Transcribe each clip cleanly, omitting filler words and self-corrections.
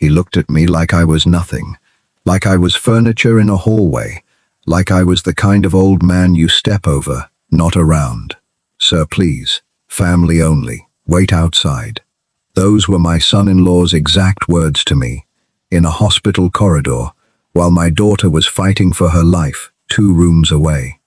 He looked at me like I was nothing, like I was furniture in a hallway, like I was the kind of old man you step over, not around. "Sir, please, family only, wait outside." Those were my son-in-law's exact words to me, in a hospital corridor, while my daughter was fighting for her life 2 rooms away.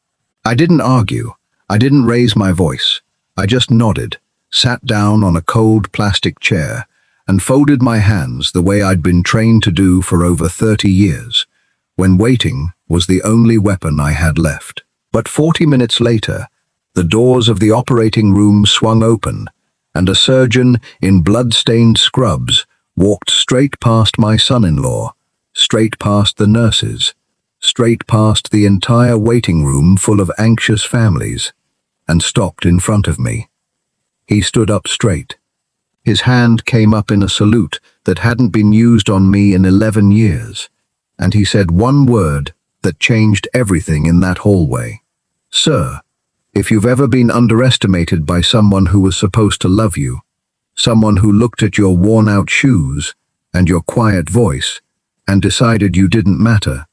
I didn't argue. I didn't raise my voice. I just nodded, sat down on a cold plastic chair, and folded my hands the way I'd been trained to do for over 30 years, when waiting was the only weapon I had left. But 40 minutes later, the doors of the operating room swung open, and a surgeon in blood-stained scrubs walked straight past my son-in-law, straight past the nurses, straight past the entire waiting room full of anxious families, and stopped in front of me. He stood up straight. His hand came up in a salute that hadn't been used on me in 11 years, and he said one word that changed everything in that hallway. "Sir, if you've ever been underestimated by someone who was supposed to love you, someone who looked at your worn-out shoes and your quiet voice and decided you didn't matter,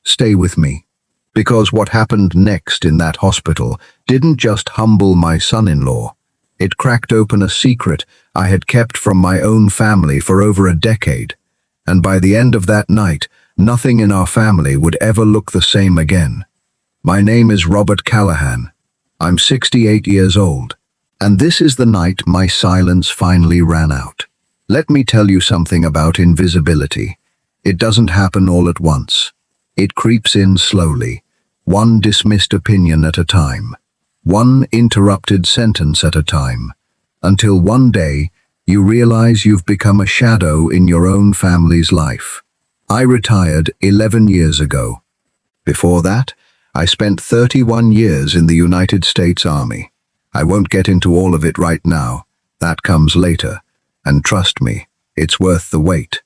stay with me." Because what happened next in that hospital didn't just humble my son-in-law. It cracked open a secret I had kept from my own family for over a decade, and by the end of that night, nothing in our family would ever look the same again. My name is Robert Callahan. I'm 68 years old, and this is the night my silence finally ran out. Let me tell you something about invisibility. It doesn't happen all at once. It creeps in slowly, one dismissed opinion at a time, one interrupted sentence at a time, until one day you realize you've become a shadow in your own family's life. I retired 11 years ago. Before that, I spent 31 years in the United States Army. I won't get into all of it right now. That comes later. And trust me, it's worth the wait.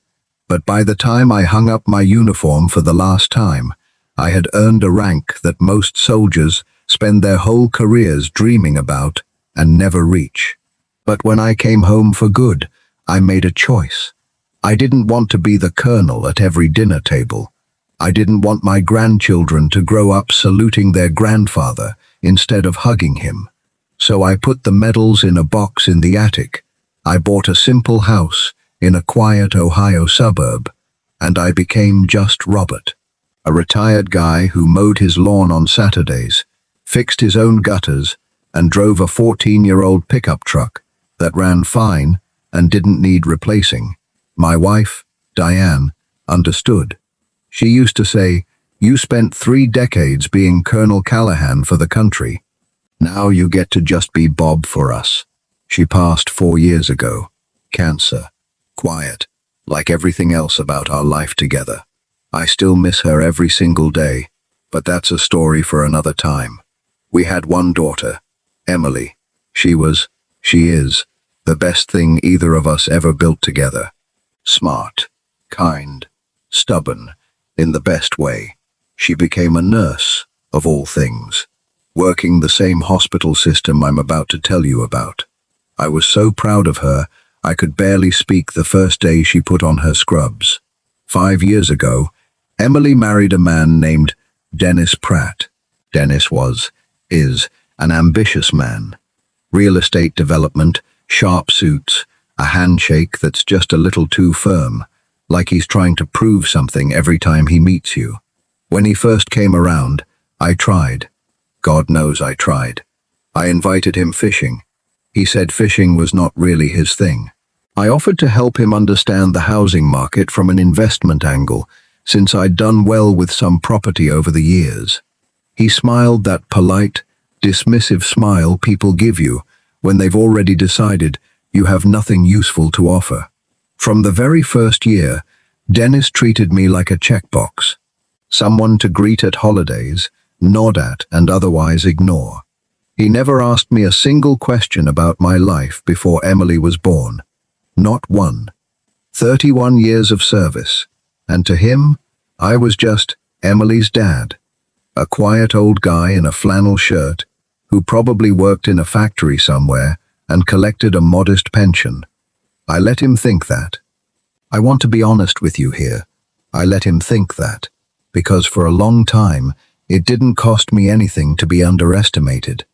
But by the time I hung up my uniform for the last time, I had earned a rank that most soldiers spend their whole careers dreaming about and never reach. But when I came home for good, I made a choice. I didn't want to be the colonel at every dinner table. I didn't want my grandchildren to grow up saluting their grandfather instead of hugging him. So I put the medals in a box in the attic. I bought a simple house in a quiet Ohio suburb, and I became just Robert, a retired guy who mowed his lawn on Saturdays, fixed his own gutters, and drove a 14-year-old pickup truck that ran fine and didn't need replacing. My wife, Diane, understood. She used to say, "You spent 3 decades being Colonel Callahan for the country. Now you get to just be Bob for us." She passed 4 years ago. Cancer. Quiet, like everything else about our life together. I still miss her every single day, but that's a story for another time. We had one daughter, Emily. She is, the best thing either of us ever built together. Smart, kind, stubborn, in the best way. She became a nurse, of all things, working the same hospital system I'm about to tell you about. I was so proud of her, I could barely speak the first day she put on her scrubs. 5 years ago, Emily married a man named Dennis Pratt. Dennis is an ambitious man. Real estate development, sharp suits, a handshake that's just a little too firm, like he's trying to prove something every time he meets you. When he first came around, I tried. God knows I tried. I invited him fishing. He said fishing was not really his thing. I offered to help him understand the housing market from an investment angle, since I'd done well with some property over the years. He smiled that polite, dismissive smile people give you when they've already decided you have nothing useful to offer. From the very first year, Dennis treated me like a checkbox, someone to greet at holidays, nod at, and otherwise ignore. He never asked me a single question about my life before Emily was born. Not one. 31 years of service, and to him, I was just Emily's dad, a quiet old guy in a flannel shirt who probably worked in a factory somewhere and collected a modest pension. I let him think that. I want to be honest with you here. I let him think that, because for a long time, it didn't cost me anything to be underestimated.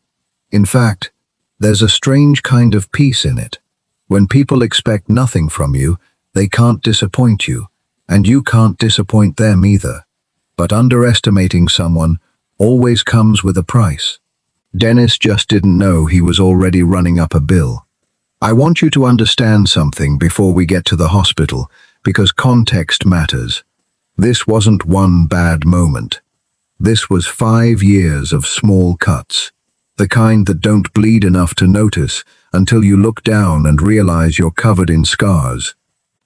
In fact, there's a strange kind of peace in it. When people expect nothing from you, they can't disappoint you, and you can't disappoint them either. But underestimating someone always comes with a price. Dennis just didn't know he was already running up a bill. I want you to understand something before we get to the hospital, because context matters. This wasn't one bad moment. This was 5 years of small cuts, the kind that don't bleed enough to notice until you look down and realize you're covered in scars.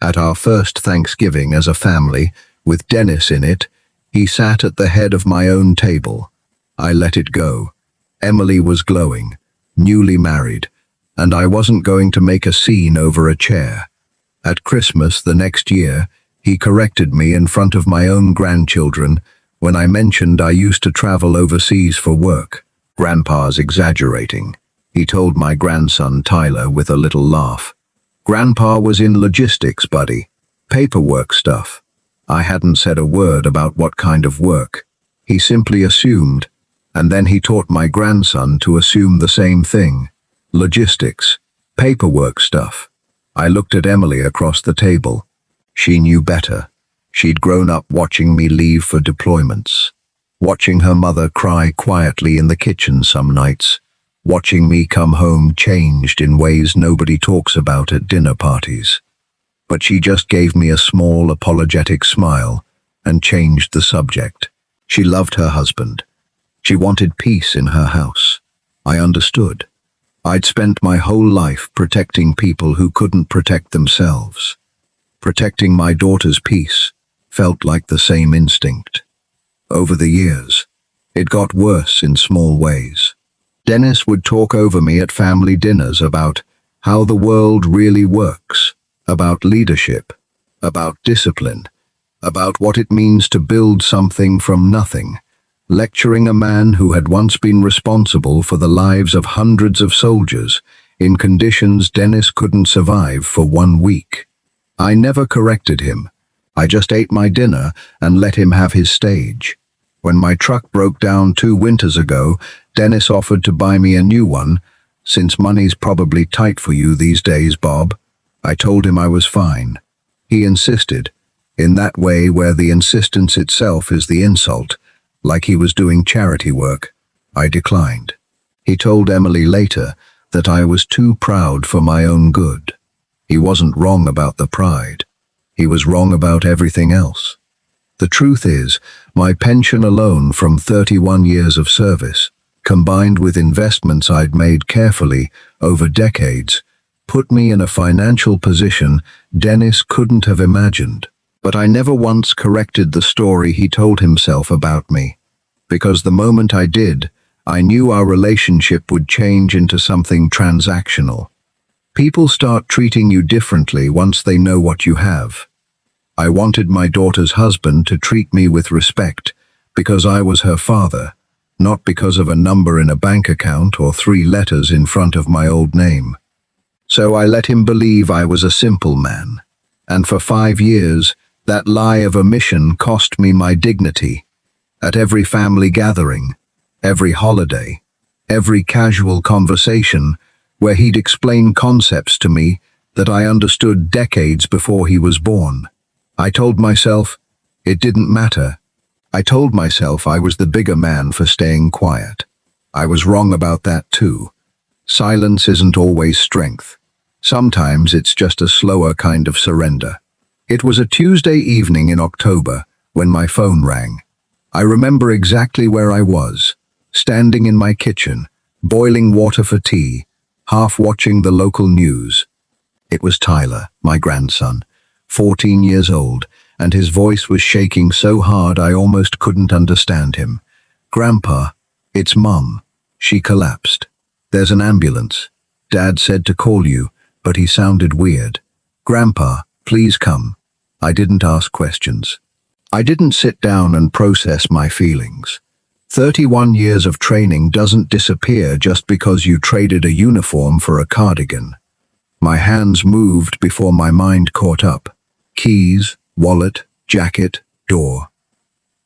At our first Thanksgiving as a family, with Dennis in it, he sat at the head of my own table. I let it go. Emily was glowing, newly married, and I wasn't going to make a scene over a chair. At Christmas the next year, he corrected me in front of my own grandchildren when I mentioned I used to travel overseas for work. Grandpa's exaggerating, he told my grandson Tyler with a little laugh. Grandpa was in logistics, buddy. Paperwork stuff. I hadn't said a word about what kind of work. He simply assumed, and then he taught my grandson to assume the same thing. Logistics. Paperwork stuff. I looked at Emily across the table. She knew better. She'd grown up watching me leave for deployments, watching her mother cry quietly in the kitchen some nights, watching me come home changed in ways nobody talks about at dinner parties. But she just gave me a small, apologetic smile and changed the subject. She loved her husband. She wanted peace in her house. I understood. I'd spent my whole life protecting people who couldn't protect themselves. Protecting my daughter's peace felt like the same instinct. Over the years, it got worse in small ways. Dennis would talk over me at family dinners about how the world really works, about leadership, about discipline, about what it means to build something from nothing, lecturing a man who had once been responsible for the lives of hundreds of soldiers in conditions Dennis couldn't survive for 1 week. I never corrected him. I just ate my dinner and let him have his stage. When my truck broke down 2 winters ago, Dennis offered to buy me a new one. Since money's probably tight for you these days, Bob, I told him I was fine. He insisted, in that way where the insistence itself is the insult, like he was doing charity work. I declined. He told Emily later that I was too proud for my own good. He wasn't wrong about the pride. He was wrong about everything else. The truth is, my pension alone from 31 years of service, combined with investments I'd made carefully over decades, put me in a financial position Dennis couldn't have imagined. But I never once corrected the story he told himself about me, because the moment I did, I knew our relationship would change into something transactional. People start treating you differently once they know what you have. I wanted my daughter's husband to treat me with respect because I was her father, not because of a number in a bank account or 3 letters in front of my old name. So I let him believe I was a simple man. And for 5 years, that lie of omission cost me my dignity. At every family gathering, every holiday, every casual conversation where he'd explain concepts to me that I understood decades before he was born, I told myself it didn't matter. I told myself I was the bigger man for staying quiet. I was wrong about that too. Silence isn't always strength. Sometimes it's just a slower kind of surrender. It was a Tuesday evening in October when my phone rang. I remember exactly where I was, standing in my kitchen, boiling water for tea, half watching the local news. It was Tyler, my grandson, 14 years old, and his voice was shaking so hard I almost couldn't understand him. "Grandpa, it's Mum." She collapsed. "There's an ambulance. Dad said to call you, but he sounded weird. Grandpa, please come." I didn't ask questions. I didn't sit down and process my feelings. 31 years of training doesn't disappear just because you traded a uniform for a cardigan. My hands moved before my mind caught up. Keys, wallet, jacket, door.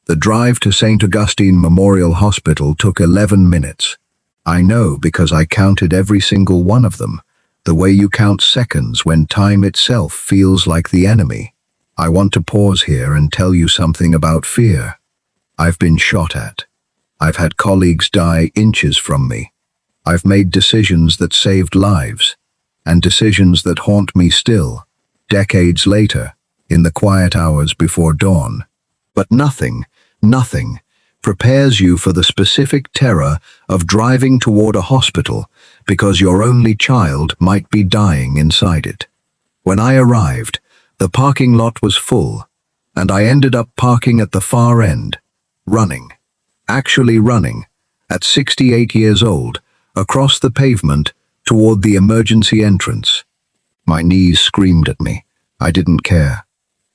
The drive to St. Augustine Memorial Hospital took 11 minutes. I know because I counted every single one of them, the way you count seconds when time itself feels like the enemy. I want to pause here and tell you something about fear. I've been shot at. I've had colleagues die inches from me. I've made decisions that saved lives, and decisions that haunt me still, decades later, in the quiet hours before dawn. But nothing prepares you for the specific terror of driving toward a hospital because your only child might be dying inside it. When I arrived, the parking lot was full, and I ended up parking at the far end, actually running, at 68 years old, across the pavement toward the emergency entrance. My knees screamed at me. I didn't care.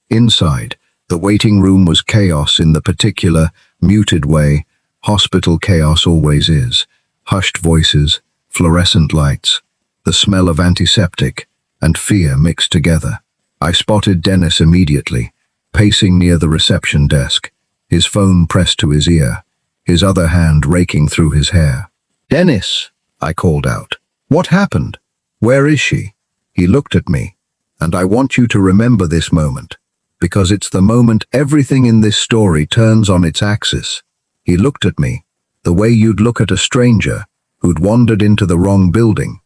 Inside, the waiting room was chaos in the particular, muted way hospital chaos always is. Hushed voices, fluorescent lights, the smell of antiseptic, and fear mixed together. I spotted Dennis immediately, pacing near the reception desk, his phone pressed to his ear, his other hand raking through his hair. "Dennis," I called out. "What happened? Where is she?" He looked at me, and I want you to remember this moment, because it's the moment everything in this story turns on its axis. He looked at me, the way you'd look at a stranger who'd wandered into the wrong building.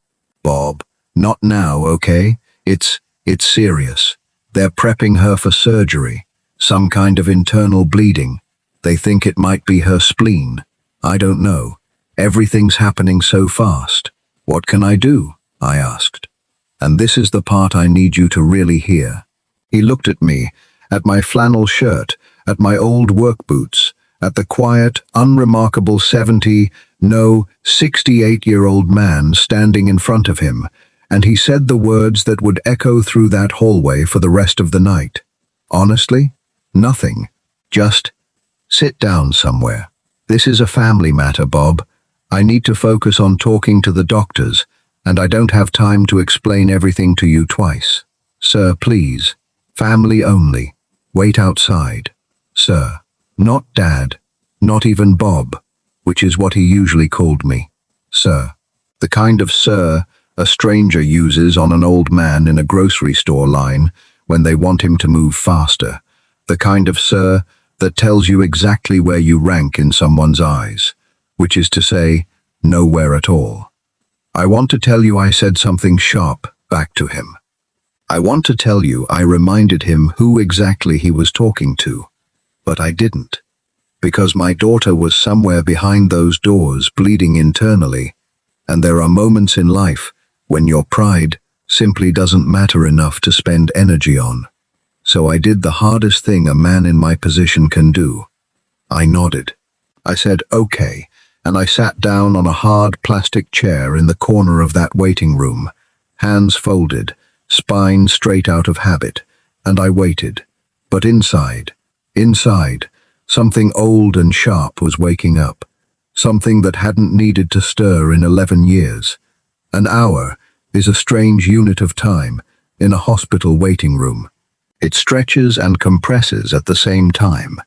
"Bob, not now, okay? It's serious. They're prepping her for surgery, some kind of internal bleeding. They think it might be her spleen. I don't know. Everything's happening so fast. What can I do?" I asked. And this is the part I need you to really hear. He looked at me, at my flannel shirt, at my old work boots, at the quiet, unremarkable 68-year-old man standing in front of him, and he said the words that would echo through that hallway for the rest of the night. Honestly, nothing. Just sit down somewhere. This is a family matter, Bob. I need to focus on talking to the doctors, and I don't have time to explain everything to you twice. Sir, please. Family only. Wait outside. Sir. Not Dad. Not even Bob, which is what he usually called me. Sir. The kind of sir a stranger uses on an old man in a grocery store line when they want him to move faster. The kind of sir that tells you exactly where you rank in someone's eyes, which is to say, nowhere at all. I want to tell you I said something sharp back to him. I want to tell you I reminded him who exactly he was talking to, but I didn't, because my daughter was somewhere behind those doors bleeding internally, and there are moments in life when your pride simply doesn't matter enough to spend energy on. So I did the hardest thing a man in my position can do. I nodded. I said, "Okay," and I sat down on a hard plastic chair in the corner of that waiting room, hands folded, spine straight out of habit, and I waited. But inside, something old and sharp was waking up, something that hadn't needed to stir in 11 years. An hour is a strange unit of time in a hospital waiting room. It stretches and compresses at the same time.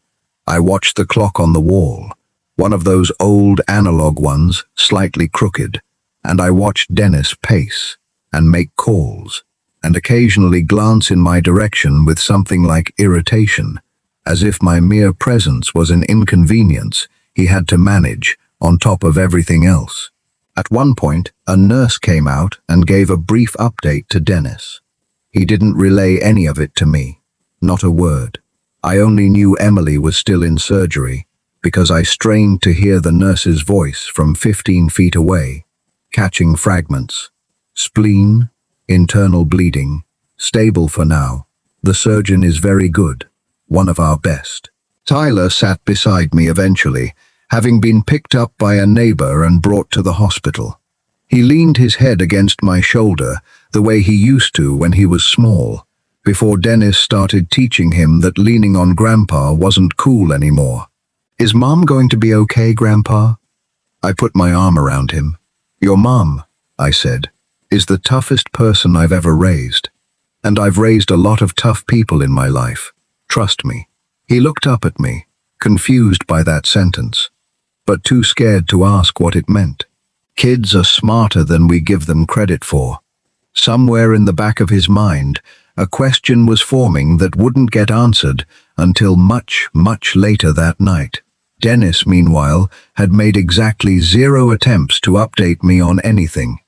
I watched the clock on the wall, one of those old analog ones, slightly crooked, and I watched Dennis pace and make calls, and occasionally glance in my direction with something like irritation, as if my mere presence was an inconvenience he had to manage on top of everything else. At one point, a nurse came out and gave a brief update to Dennis. He didn't relay any of it to me, not a word. I only knew Emily was still in surgery because I strained to hear the nurse's voice from 15 feet away, catching fragments. Spleen, internal bleeding, stable for now. The surgeon is very good, one of our best. Tyler sat beside me eventually, having been picked up by a neighbor and brought to the hospital. He leaned his head against my shoulder the way he used to when he was small, before Dennis started teaching him that leaning on Grandpa wasn't cool anymore. "Is Mom going to be okay, Grandpa?" I put my arm around him. "Your mom," I said, "is the toughest person I've ever raised. And I've raised a lot of tough people in my life. Trust me." He looked up at me, confused by that sentence, but too scared to ask what it meant. Kids are smarter than we give them credit for. Somewhere in the back of his mind, a question was forming that wouldn't get answered until much, much later that night. Dennis, meanwhile, had made exactly 0 attempts to update me on anything.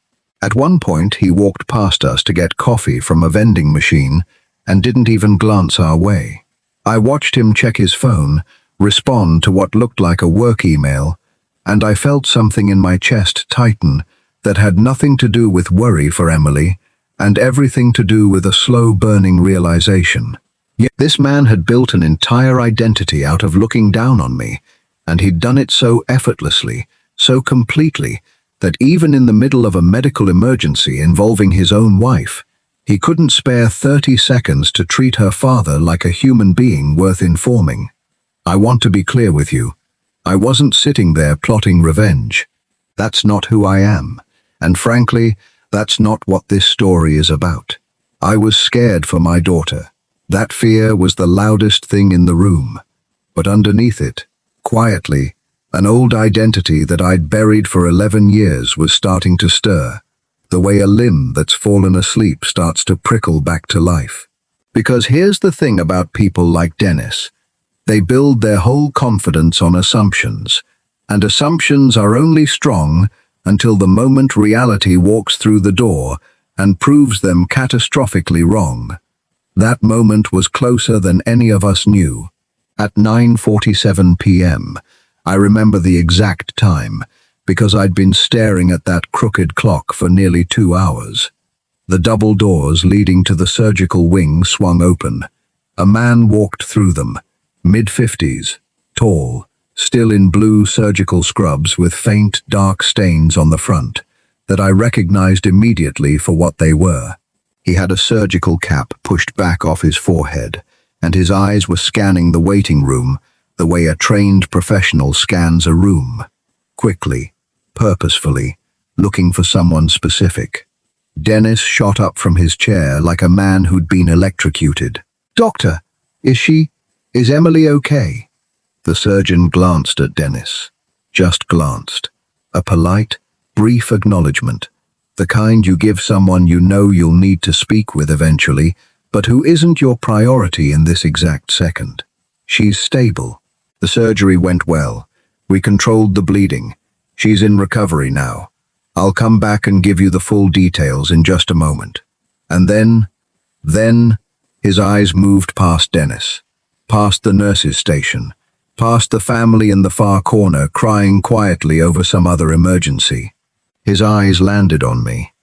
At one point, he walked past us to get coffee from a vending machine and didn't even glance our way. I watched him check his phone, respond to what looked like a work email, and I felt something in my chest tighten that had nothing to do with worry for Emily and everything to do with a slow-burning realization. Yet this man had built an entire identity out of looking down on me, and he'd done it so effortlessly, so completely, that even in the middle of a medical emergency involving his own wife, he couldn't spare 30 seconds to treat her father like a human being worth informing. I want to be clear with you. I wasn't sitting there plotting revenge. That's not who I am, and frankly, that's not what this story is about. I was scared for my daughter. That fear was the loudest thing in the room. But underneath it, quietly, an old identity that I'd buried for 11 years was starting to stir, the way a limb that's fallen asleep starts to prickle back to life. Because here's the thing about people like Dennis. They build their whole confidence on assumptions, and assumptions are only strong until the moment reality walks through the door and proves them catastrophically wrong. That moment was closer than any of us knew. At 9:47 p.m., I remember the exact time, because I'd been staring at that crooked clock for nearly 2 hours. The double doors leading to the surgical wing swung open. A man walked through them, mid-50s, tall, still in blue surgical scrubs with faint, dark stains on the front, that I recognized immediately for what they were. He had a surgical cap pushed back off his forehead, and his eyes were scanning the waiting room the way a trained professional scans a room. Quickly, purposefully, looking for someone specific. Dennis shot up from his chair like a man who'd been electrocuted. "Doctor, is Emily okay?" The surgeon glanced at Dennis. Just glanced. A polite, brief acknowledgement. The kind you give someone you know you'll need to speak with eventually, but who isn't your priority in this exact second. "She's stable. The surgery went well. We controlled the bleeding. She's in recovery now. I'll come back and give you the full details in just a moment." And then, his eyes moved past Dennis, past the nurse's station, past the family in the far corner crying quietly over some other emergency. His eyes landed on me.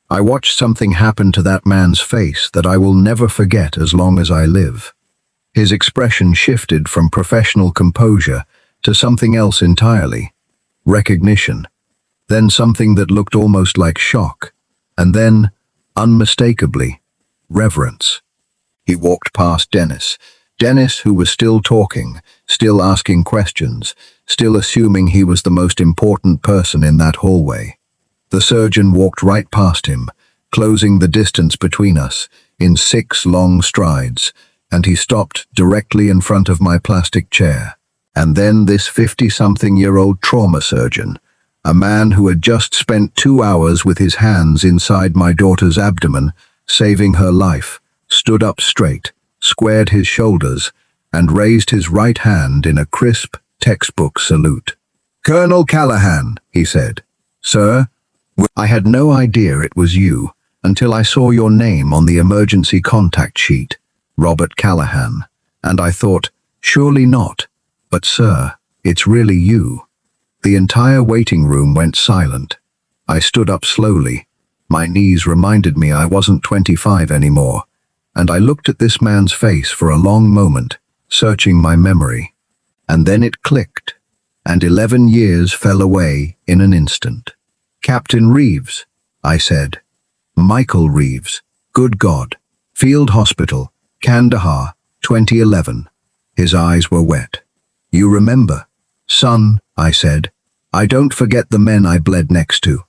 I watched something happen to that man's face that I will never forget as long as I live. His expression shifted from professional composure to something else entirely. Recognition. Then something that looked almost like shock. And then, unmistakably, reverence. He walked past Dennis, who was still talking, still asking questions, still assuming he was the most important person in that hallway. The surgeon walked right past him, closing the distance between us in 6 long strides, and he stopped directly in front of my plastic chair. And then this 50-something-year-old trauma surgeon, a man who had just spent 2 hours with his hands inside my daughter's abdomen, saving her life, stood up straight, squared his shoulders, and raised his right hand in a crisp, textbook salute. "Colonel Callahan," he said. "Sir, I had no idea it was you until I saw your name on the emergency contact sheet, Robert Callahan, and I thought, surely not. But sir, it's really you." The entire waiting room went silent. I stood up slowly. My knees reminded me I wasn't 25 anymore, and I looked at this man's face for a long moment, searching my memory. And then it clicked, and 11 years fell away in an instant. "Captain Reeves," I said. "Michael Reeves. Good God. Field Hospital, Kandahar, 2011. His eyes were wet. "You remember?" "Son," I said, "I don't forget the men I bled next to."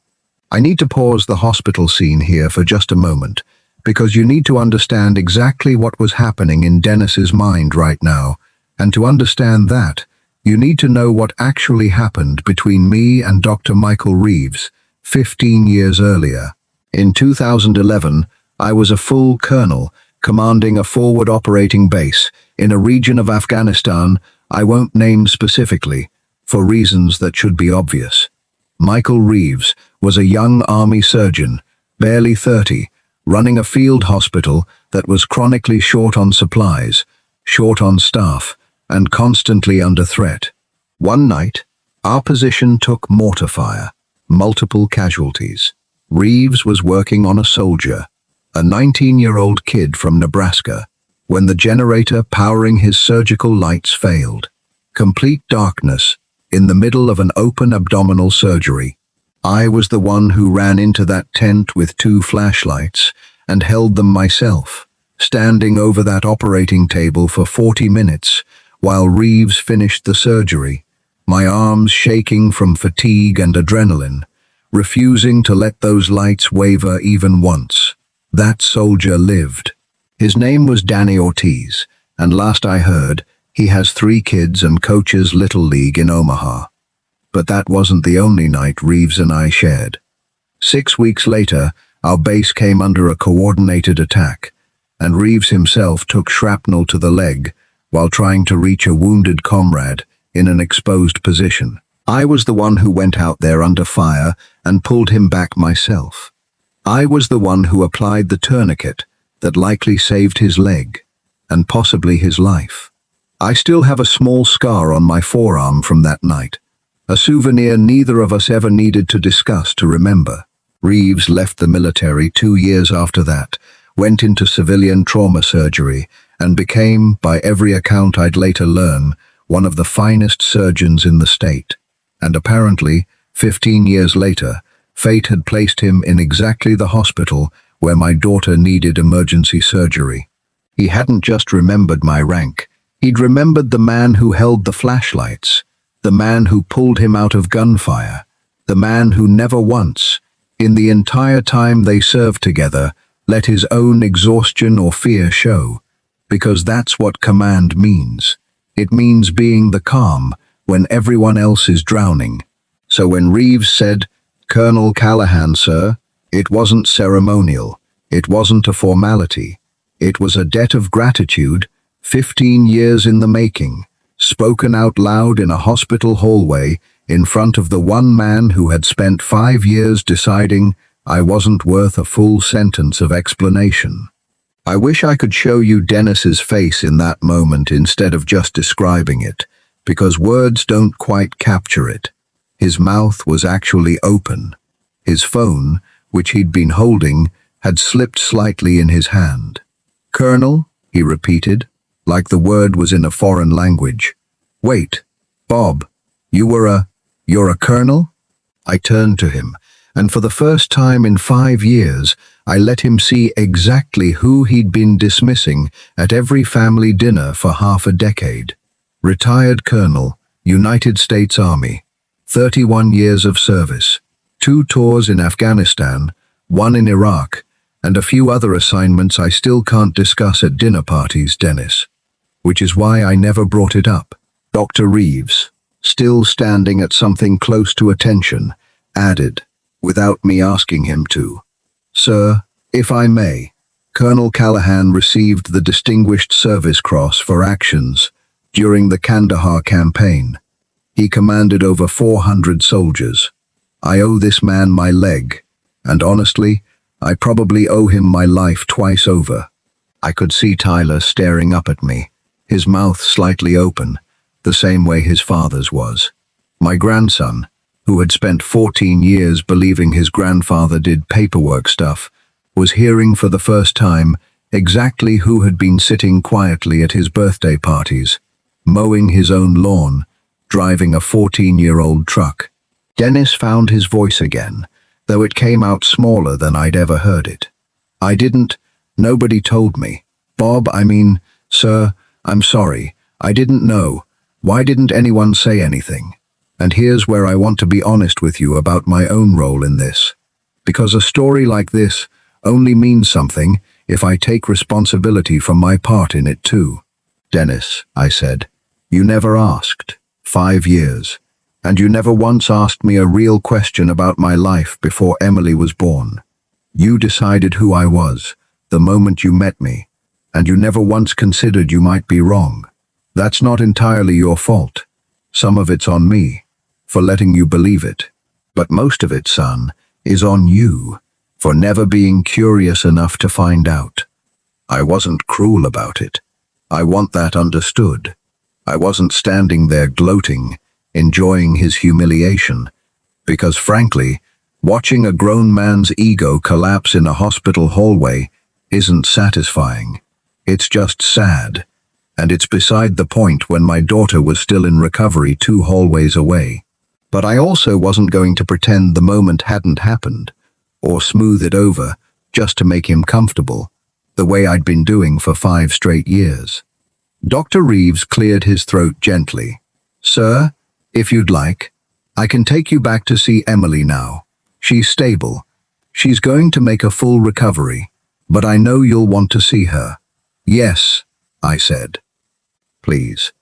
I need to pause the hospital scene here for just a moment, because you need to understand exactly what was happening in Dennis's mind right now, and to understand that, you need to know what actually happened between me and Dr. Michael Reeves 15 years earlier. In 2011, I was a full colonel commanding a forward operating base in a region of Afghanistan I won't name specifically, for reasons that should be obvious. Michael Reeves was a young army surgeon, barely 30, running a field hospital that was chronically short on supplies, short on staff, and constantly under threat. One night, our position took mortar fire, multiple casualties. Reeves was working on a soldier, a 19-year-old kid from Nebraska, when the generator powering his surgical lights failed. Complete darkness, in the middle of an open abdominal surgery. I was the one who ran into that tent with 2 flashlights and held them myself, standing over that operating table for 40 minutes while Reeves finished the surgery, my arms shaking from fatigue and adrenaline, refusing to let those lights waver even once. That soldier lived. His name was Danny Ortiz, and last I heard, he has 3 kids and coaches Little League in Omaha. But that wasn't the only night Reeves and I shared. 6 weeks later, our base came under a coordinated attack, and Reeves himself took shrapnel to the leg while trying to reach a wounded comrade in an exposed position. I was the one who went out there under fire and pulled him back myself. I was the one who applied the tourniquet that likely saved his leg, and possibly his life. I still have a small scar on my forearm from that night, a souvenir neither of us ever needed to discuss to remember. Reeves left the military 2 years after that, went into civilian trauma surgery, and became, by every account I'd later learn, one of the finest surgeons in the state. And apparently, 15 years later, fate had placed him in exactly the hospital where my daughter needed emergency surgery. He hadn't just remembered my rank, he'd remembered the man who held the flashlights, the man who pulled him out of gunfire, the man who never once, in the entire time they served together, let his own exhaustion or fear show. Because that's what command means. It means being the calm when everyone else is drowning. So when Reeves said, "Colonel Callahan, sir," it wasn't ceremonial. It wasn't a formality. It was a debt of gratitude, 15 years in the making, spoken out loud in a hospital hallway in front of the one man who had spent 5 years deciding I wasn't worth a full sentence of explanation. I wish I could show you Dennis's face in that moment instead of just describing it, because words don't quite capture it. His mouth was actually open. His phone, which he'd been holding, had slipped slightly in his hand. "Colonel," he repeated, like the word was in a foreign language. "Wait, Bob, you're a colonel?" I turned to him, and for the first time in 5 years, I let him see exactly who he'd been dismissing at every family dinner for half a decade. Retired Colonel, United States Army, 31 years of service, 2 tours in Afghanistan, 1 in Iraq, and a few other assignments I still can't discuss at dinner parties, Dennis. Which is why I never brought it up. Dr. Reeves, still standing at something close to attention, added, without me asking him to, "Sir, if I may, Colonel Callahan received the Distinguished Service Cross for actions during the Kandahar campaign. He commanded over 400 soldiers. I owe this man my leg, and honestly, I probably owe him my life twice over." I could see Tyler staring up at me, his mouth slightly open, the same way his father's was. My grandson, who had spent 14 years believing his grandfather did paperwork stuff, was hearing for the first time exactly who had been sitting quietly at his birthday parties, mowing his own lawn, driving a 14-year-old truck. Dennis found his voice again, though it came out smaller than I'd ever heard it. Nobody told me. "Bob, sir, I'm sorry. I didn't know. Why didn't anyone say anything? And here's where I want to be honest with you about my own role in this. Because a story like this only means something if I take responsibility for my part in it too. Dennis, I said, you never asked. 5 years. And you never once asked me a real question about my life before Emily was born. You decided who I was, the moment you met me, and you never once considered you might be wrong. That's not entirely your fault. Some of it's on me, for letting you believe it. But most of it, son, is on you, for never being curious enough to find out. I wasn't cruel about it. I want that understood. I wasn't standing there gloating, enjoying his humiliation, because frankly, watching a grown man's ego collapse in a hospital hallway isn't satisfying. It's just sad, and it's beside the point when my daughter was still in recovery 2 hallways away. But I also wasn't going to pretend the moment hadn't happened, or smooth it over just to make him comfortable, the way I'd been doing for 5 straight years. Dr. Reeves cleared his throat gently. Sir, if you'd like, I can take you back to see Emily now. She's stable. She's going to make a full recovery, but I know you'll want to see her. Yes, I said. Please.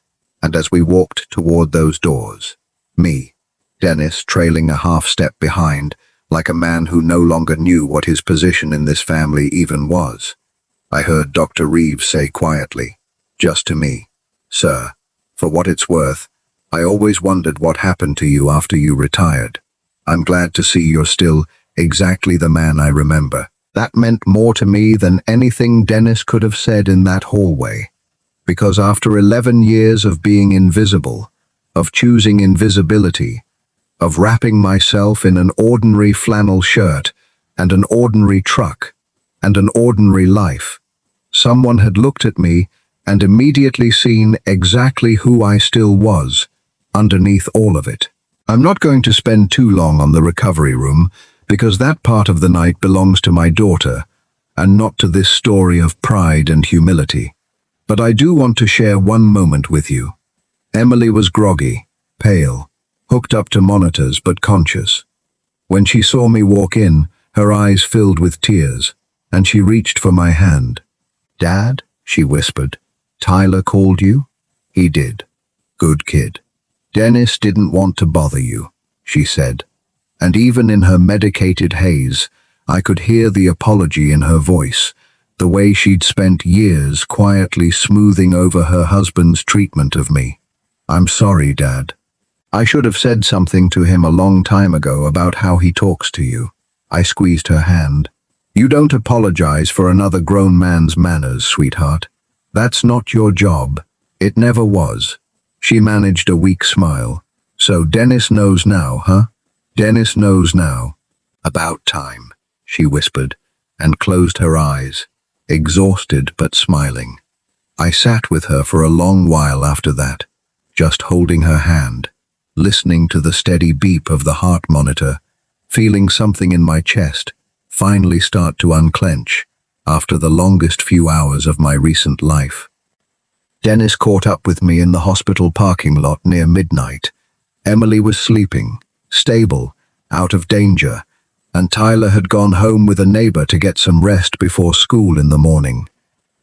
And as we walked toward those doors, me, Dennis, trailing a half-step behind, like a man who no longer knew what his position in this family even was, I heard Dr. Reeves say quietly, just to me, Sir, for what it's worth, I always wondered what happened to you after you retired. I'm glad to see you're still exactly the man I remember. That meant more to me than anything Dennis could have said in that hallway, because after 11 years of being invisible, of choosing invisibility, of wrapping myself in an ordinary flannel shirt and an ordinary truck and an ordinary life, someone had looked at me and immediately seen exactly who I still was underneath all of it. I'm not going to spend too long on the recovery room because that part of the night belongs to my daughter and not to this story of pride and humility. But I do want to share one moment with you. Emily was groggy, pale, hooked up to monitors but conscious. When she saw me walk in, her eyes filled with tears, and she reached for my hand. Dad, she whispered, Tyler called you? He did. Good kid. Dennis didn't want to bother you, she said, and even in her medicated haze, I could hear the apology in her voice, the way she'd spent years quietly smoothing over her husband's treatment of me. I'm sorry, Dad. I should have said something to him a long time ago about how he talks to you. I squeezed her hand. You don't apologize for another grown man's manners, sweetheart. That's not your job. It never was. She managed a weak smile. So Dennis knows now, huh? Dennis knows now. About time, she whispered, and closed her eyes, exhausted but smiling. I sat with her for a long while after that, just holding her hand, listening to the steady beep of the heart monitor, feeling something in my chest finally start to unclench after the longest few hours of my recent life. Dennis caught up with me in the hospital parking lot near midnight. Emily was sleeping, stable, out of danger, and Tyler had gone home with a neighbor to get some rest before school in the morning.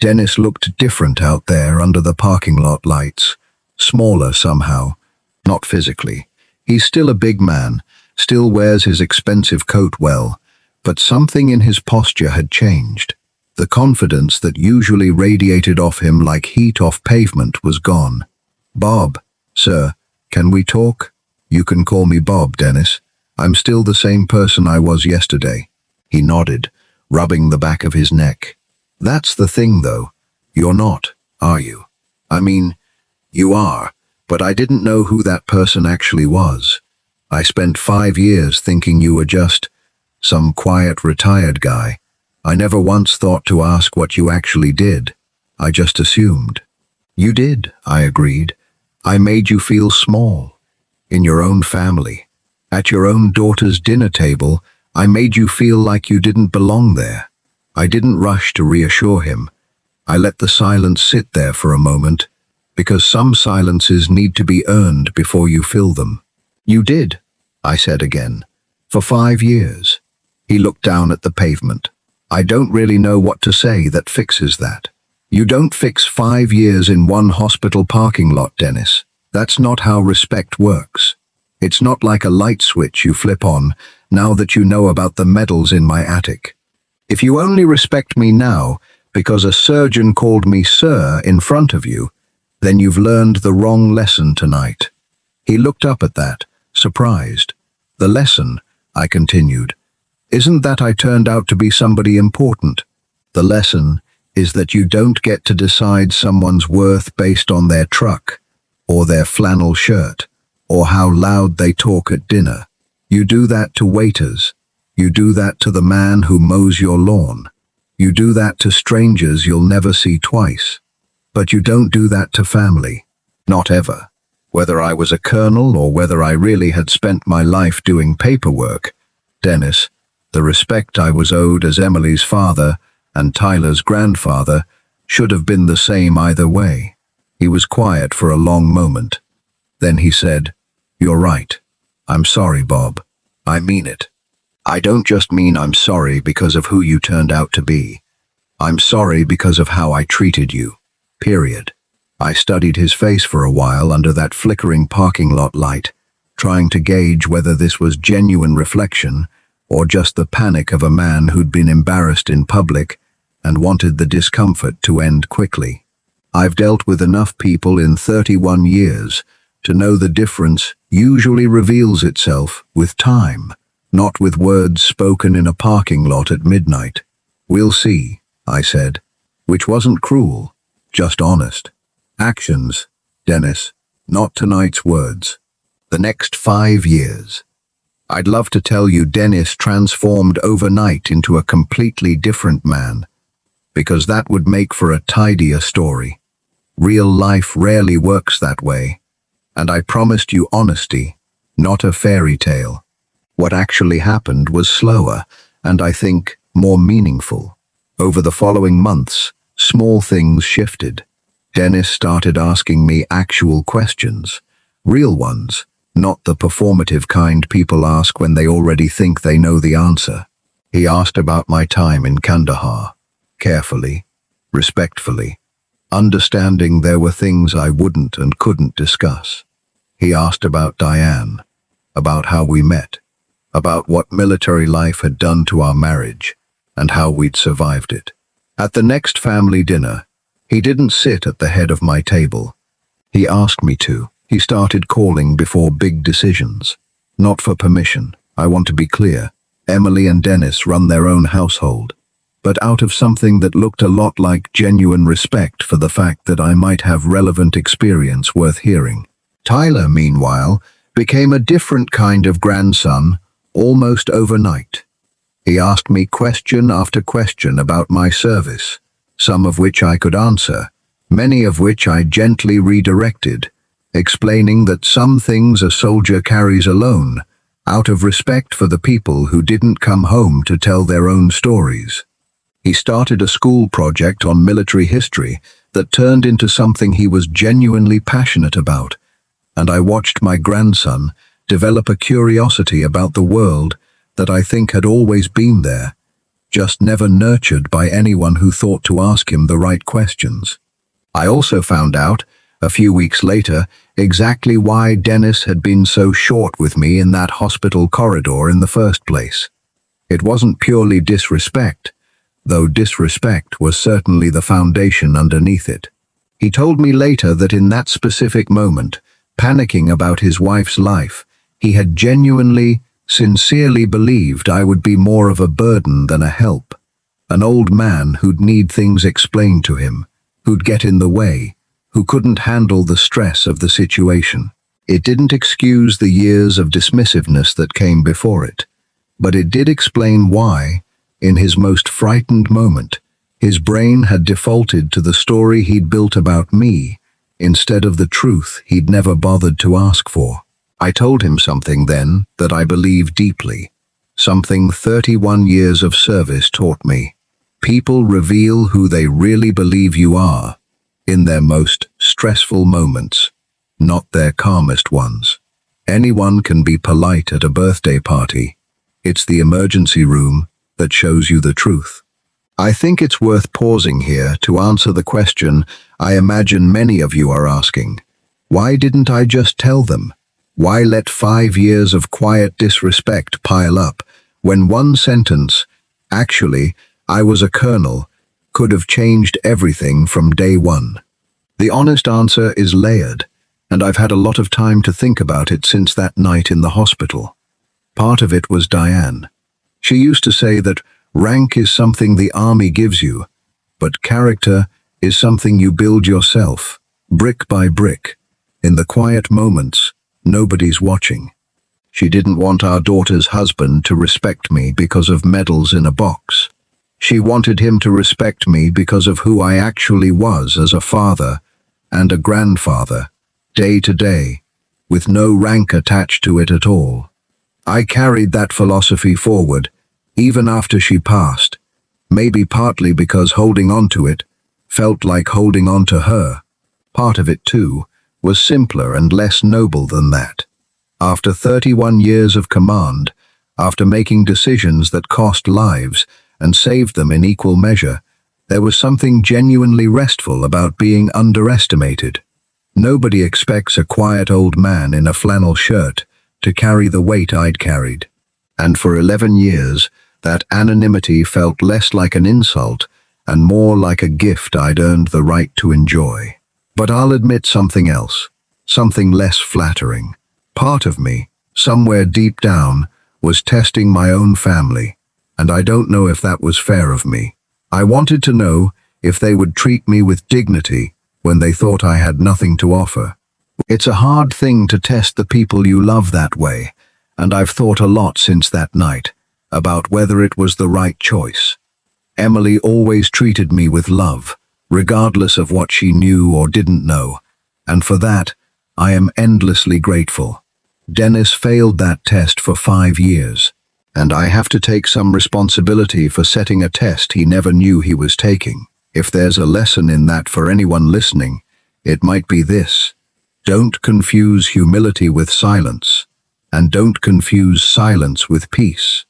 Dennis looked different out there under the parking lot lights, smaller somehow, not physically. He's still a big man, still wears his expensive coat well, but something in his posture had changed. The confidence that usually radiated off him like heat off pavement was gone. Bob, sir, can we talk? You can call me Bob, Dennis. I'm still the same person I was yesterday. He nodded, rubbing the back of his neck. That's the thing, though. You're not, are you? I mean, you are, but I didn't know who that person actually was. I spent 5 years thinking you were just some quiet retired guy. I never once thought to ask what you actually did. I just assumed. You did, I agreed. I made you feel small. In your own family. At your own daughter's dinner table, I made you feel like you didn't belong there. I didn't rush to reassure him. I let the silence sit there for a moment, because some silences need to be earned before you fill them. You did, I said again. For 5 years. He looked down at the pavement. I don't really know what to say that fixes that. You don't fix 5 years in one hospital parking lot, Dennis. That's not how respect works. It's not like a light switch you flip on now that you know about the medals in my attic. If you only respect me now because a surgeon called me sir in front of you, then you've learned the wrong lesson tonight. He looked up at that, surprised. The lesson, I continued, isn't that I turned out to be somebody important. The lesson is that you don't get to decide someone's worth based on their truck, or their flannel shirt, or how loud they talk at dinner. You do that to waiters. You do that to the man who mows your lawn. You do that to strangers you'll never see twice. But you don't do that to family. Not ever. Whether I was a colonel or whether I really had spent my life doing paperwork, Dennis, the respect I was owed as Emily's father and Tyler's grandfather should have been the same either way. He was quiet for a long moment. Then he said, "You're right. I'm sorry, Bob. I mean it. I don't just mean I'm sorry because of who you turned out to be. I'm sorry because of how I treated you. Period." I studied his face for a while under that flickering parking lot light, trying to gauge whether this was genuine reflection or just the panic of a man who'd been embarrassed in public and wanted the discomfort to end quickly. I've dealt with enough people in 31 years to know the difference usually reveals itself with time, not with words spoken in a parking lot at midnight. "We'll see," I said, which wasn't cruel, just honest. Actions, Dennis, not tonight's words. The next 5 years. I'd love to tell you Dennis transformed overnight into a completely different man, because that would make for a tidier story. Real life rarely works that way, and I promised you honesty, not a fairy tale. What actually happened was slower, and I think more meaningful. Over the following months, small things shifted. Dennis started asking me actual questions, real ones, not the performative kind people ask when they already think they know the answer. He asked about my time in Kandahar, carefully, respectfully, understanding there were things I wouldn't and couldn't discuss. He asked about Diane, about how we met, about what military life had done to our marriage, and how we'd survived it. At the next family dinner, he didn't sit at the head of my table. He asked me to. He started calling before big decisions. Not for permission, I want to be clear. Emily and Dennis run their own household, but out of something that looked a lot like genuine respect for the fact that I might have relevant experience worth hearing. Tyler, meanwhile, became a different kind of grandson almost overnight. He asked me question after question about my service, some of which I could answer, many of which I gently redirected, explaining that some things a soldier carries alone, out of respect for the people who didn't come home to tell their own stories. He started a school project on military history that turned into something he was genuinely passionate about, and I watched my grandson develop a curiosity about the world that I think had always been there, just never nurtured by anyone who thought to ask him the right questions. I also found out, a few weeks later, exactly why Dennis had been so short with me in that hospital corridor in the first place. It wasn't purely disrespect, though disrespect was certainly the foundation underneath it. He told me later that in that specific moment, panicking about his wife's life, he had genuinely, sincerely believed I would be more of a burden than a help. An old man who'd need things explained to him, who'd get in the way, who couldn't handle the stress of the situation. It didn't excuse the years of dismissiveness that came before it, but it did explain why, in his most frightened moment, his brain had defaulted to the story he'd built about me, instead of the truth he'd never bothered to ask for. I told him something then that I believe deeply, something 31 years of service taught me. People reveal who they really believe you are in their most stressful moments, not their calmest ones. Anyone can be polite at a birthday party. It's the emergency room that shows you the truth. I think it's worth pausing here to answer the question I imagine many of you are asking. Why didn't I just tell them? Why let 5 years of quiet disrespect pile up when one sentence, "Actually, I was a colonel," could have changed everything from day one? The honest answer is layered, and I've had a lot of time to think about it since that night in the hospital. Part of it was Diane. She used to say that rank is something the army gives you, but character is something you build yourself, brick by brick, in the quiet moments nobody's watching. She didn't want our daughter's husband to respect me because of medals in a box. She wanted him to respect me because of who I actually was as a father and a grandfather, day to day, with no rank attached to it at all. I carried that philosophy forward, even after she passed, maybe partly because holding on to it felt like holding on to her. Part of it, too, was simpler and less noble than that. After 31 years of command, after making decisions that cost lives and saved them in equal measure, there was something genuinely restful about being underestimated. Nobody expects a quiet old man in a flannel shirt to carry the weight I'd carried. And for 11 years, that anonymity felt less like an insult and more like a gift I'd earned the right to enjoy. But I'll admit something else, something less flattering. Part of me, somewhere deep down, was testing my own family, and I don't know if that was fair of me. I wanted to know if they would treat me with dignity when they thought I had nothing to offer. It's a hard thing to test the people you love that way, and I've thought a lot since that night about whether it was the right choice. Emily always treated me with love, regardless of what she knew or didn't know, and for that, I am endlessly grateful. Dennis failed that test for 5 years, and I have to take some responsibility for setting a test he never knew he was taking. If there's a lesson in that for anyone listening, it might be this: don't confuse humility with silence, and don't confuse silence with peace.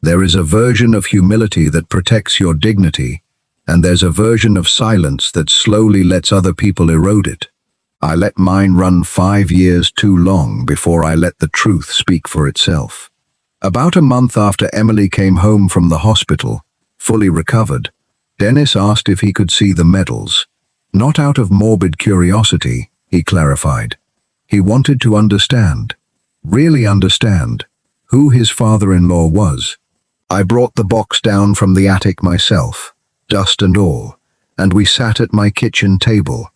There is a version of humility that protects your dignity, and there's a version of silence that slowly lets other people erode it. I let mine run 5 years too long before I let the truth speak for itself. About a month after Emily came home from the hospital, fully recovered, Dennis asked if he could see the medals. Not out of morbid curiosity, he clarified. He wanted to understand, really understand, who his father-in-law was. I brought the box down from the attic myself, dust and all, and we sat at my kitchen table,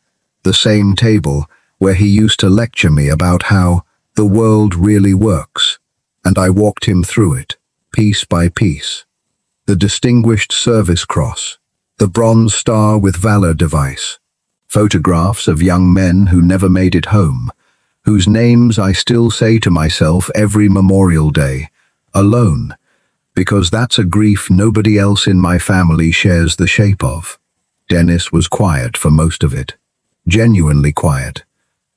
the same table where he used to lecture me about how the world really works, and I walked him through it, piece by piece. The Distinguished Service Cross, the Bronze Star with Valor device, photographs of young men who never made it home, whose names I still say to myself every Memorial Day, alone, because that's a grief nobody else in my family shares the shape of. Dennis was quiet for most of it, genuinely quiet,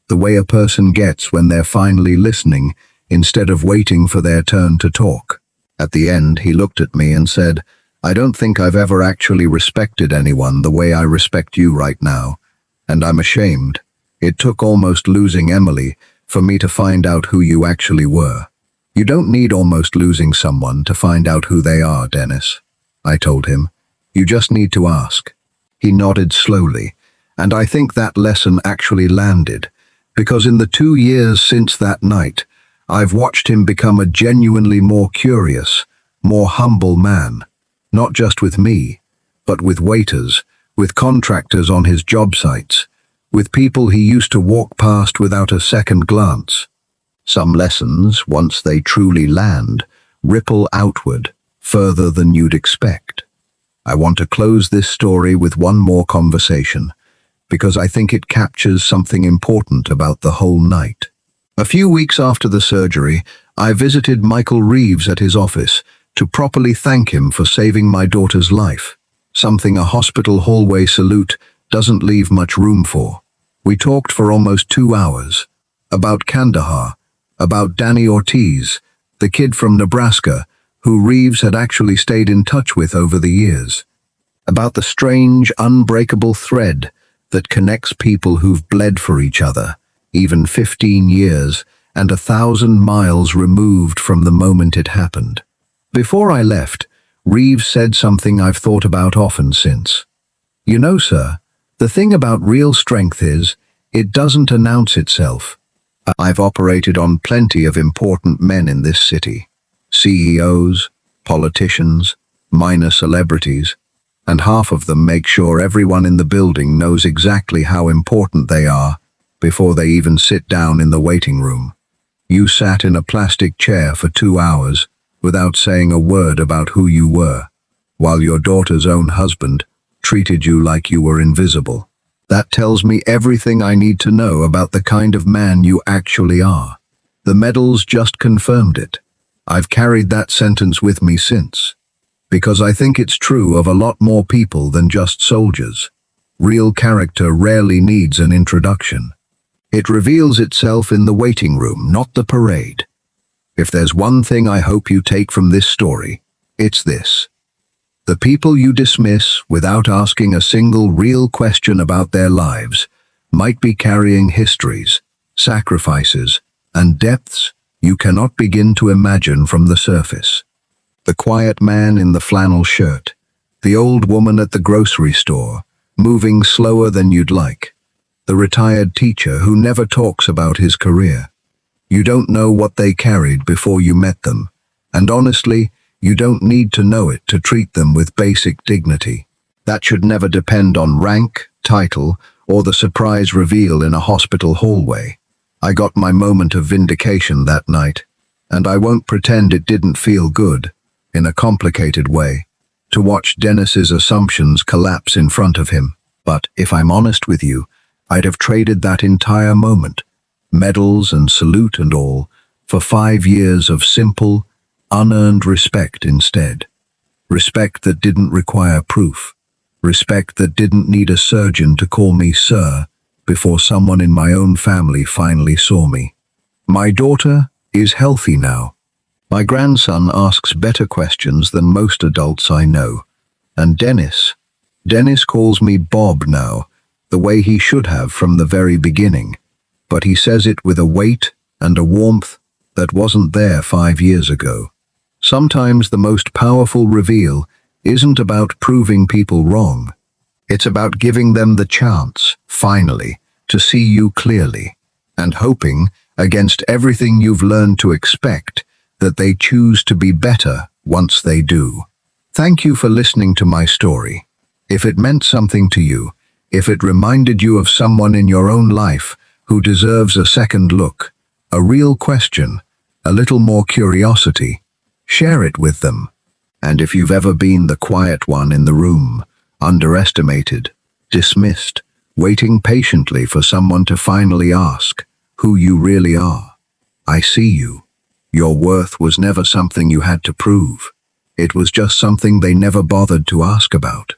the way a person gets when they're finally listening instead of waiting for their turn to talk. At the end, he looked at me and said, "I don't think I've ever actually respected anyone the way I respect you right now, and I'm ashamed. It took almost losing Emily for me to find out who you actually were." "You don't need almost losing someone to find out who they are, Dennis," I told him. "You just need to ask." He nodded slowly, and I think that lesson actually landed, because in the 2 years since that night, I've watched him become a genuinely more curious, more humble man, not just with me, but with waiters, with contractors on his job sites, with people he used to walk past without a second glance. Some lessons, once they truly land, ripple outward, further than you'd expect. I want to close this story with one more conversation, because I think it captures something important about the whole night. A few weeks after the surgery, I visited Michael Reeves at his office to properly thank him for saving my daughter's life, something a hospital hallway salute doesn't leave much room for. We talked for almost 2 hours, about Kandahar, about Danny Ortiz, the kid from Nebraska, who Reeves had actually stayed in touch with over the years. about the strange, unbreakable thread that connects people who've bled for each other, even 15 years and 1,000 miles removed from the moment it happened. Before I left, Reeves said something I've thought about often since. You know, sir, the thing about real strength is, it doesn't announce itself. I've operated on plenty of important men in this city. CEOs, politicians, minor celebrities, and half of them make sure everyone in the building knows exactly how important they are before they even sit down in the waiting room. You sat in a plastic chair for 2 hours without saying a word about who you were, while your daughter's own husband treated you like you were invisible. That tells me everything I need to know about the kind of man you actually are. The medals just confirmed it. I've carried that sentence with me since, because I think it's true of a lot more people than just soldiers. Real character rarely needs an introduction. It reveals itself in the waiting room, not the parade. If there's one thing I hope you take from this story, it's this. The people you dismiss without asking a single real question about their lives might be carrying histories, sacrifices, and depths you cannot begin to imagine from the surface. The quiet man in the flannel shirt, the old woman at the grocery store, moving slower than you'd like, the retired teacher who never talks about his career. You don't know what they carried before you met them, and honestly, you don't need to know it to treat them with basic dignity. That should never depend on rank, title, or the surprise reveal in a hospital hallway. I got my moment of vindication that night, and I won't pretend it didn't feel good, in a complicated way, to watch Dennis's assumptions collapse in front of him. But if I'm honest with you, I'd have traded that entire moment, medals and salute and all, for 5 years of simple, unearned respect instead. Respect that didn't require proof. Respect that didn't need a surgeon to call me sir before someone in my own family finally saw me. My daughter is healthy now. My grandson asks better questions than most adults I know. And Dennis calls me Bob now, the way he should have from the very beginning. But he says it with a weight and a warmth that wasn't there 5 years ago. Sometimes the most powerful reveal isn't about proving people wrong. It's about giving them the chance, finally, to see you clearly, and hoping, against everything you've learned to expect, that they choose to be better once they do. Thank you for listening to my story. If it meant something to you, if it reminded you of someone in your own life who deserves a second look, a real question, a little more curiosity, share it with them. And if you've ever been the quiet one in the room, underestimated, dismissed, waiting patiently for someone to finally ask who you really are, I see you. Your worth was never something you had to prove. It was just something they never bothered to ask about.